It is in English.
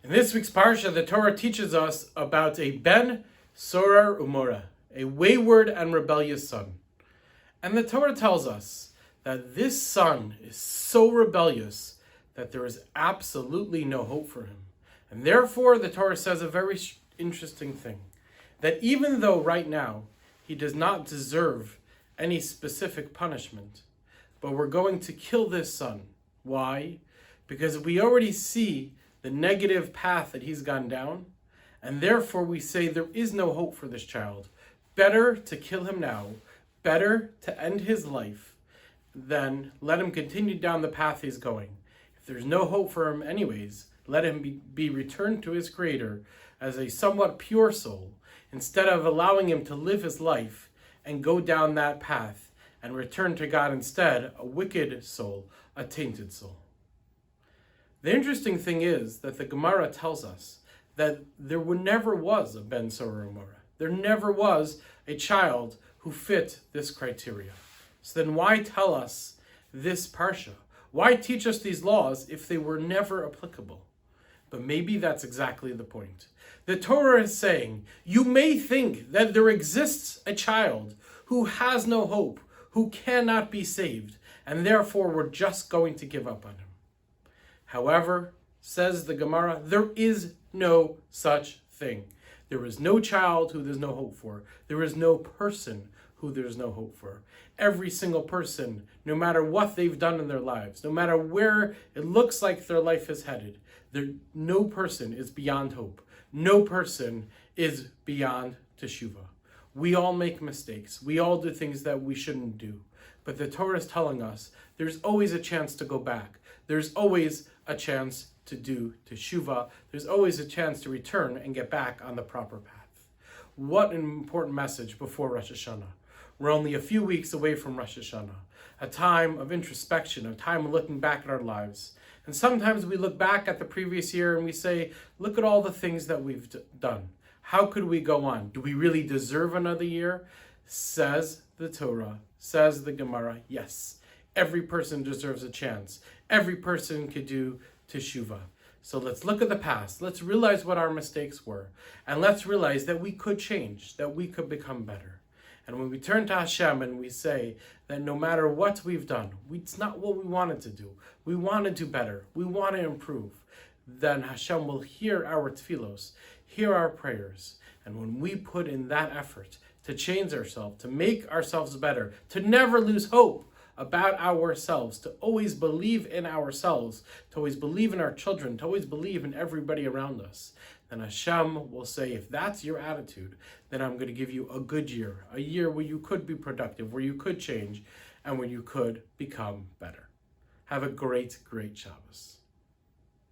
In this week's Parsha, the Torah teaches us about a Ben Sorar Umora, a wayward and rebellious son. And the Torah tells us that this son is so rebellious that there is absolutely no hope for him. And therefore, the Torah says a very interesting thing, that even though right now he does not deserve any specific punishment, but we're going to kill this son. Why? Because we already see the negative path that he's gone down, and therefore we say there is no hope for this child. Better to kill him now, better to end his life than let him continue down the path he's going. If there's no hope for him anyways, let him be returned to his Creator as a somewhat pure soul, instead of allowing him to live his life and go down that path and return to God instead, a wicked soul, a tainted soul. The interesting thing is that the Gemara tells us that there never was a Ben Sorar Umora. There never was a child who fit this criteria. So then why tell us this Parsha? Why teach us these laws if they were never applicable? But maybe that's exactly the point. The Torah is saying, you may think that there exists a child who has no hope, who cannot be saved, and therefore we're just going to give up on him. However, says the Gemara, there is no such thing. There is no child who there's no hope for. There is no person who there's no hope for. Every single person, no matter what they've done in their lives, no matter where it looks like their life is headed, no person is beyond hope. No person is beyond teshuvah. We all make mistakes. We all do things that we shouldn't do. But the Torah is telling us there's always a chance to go back. There's always a chance to do teshuvah. There's always a chance to return and get back on the proper path. What an important message before Rosh Hashanah. We're only a few weeks away from Rosh Hashanah, a time of introspection, a time of looking back at our lives. And sometimes we look back at the previous year and we say, look at all the things that we've done. How could we go on? Do we really deserve another year? Says the Torah, says the Gemara, yes. Every person deserves a chance. Every person could do teshuvah. So let's look at the past. Let's realize what our mistakes were. And let's realize that we could change, that we could become better. And when we turn to Hashem and we say that no matter what we've done, it's not what we wanted to do. We want to do better. We want to improve. Then Hashem will hear our tefillos, hear our prayers. And when we put in that effort to change ourselves, to make ourselves better, to never lose hope about ourselves, to always believe in ourselves, to always believe in our children, to always believe in everybody around us, then Hashem will say, if that's your attitude, then I'm going to give you a good year, a year where you could be productive, where you could change, and where you could become better. Have a great, great Shabbos.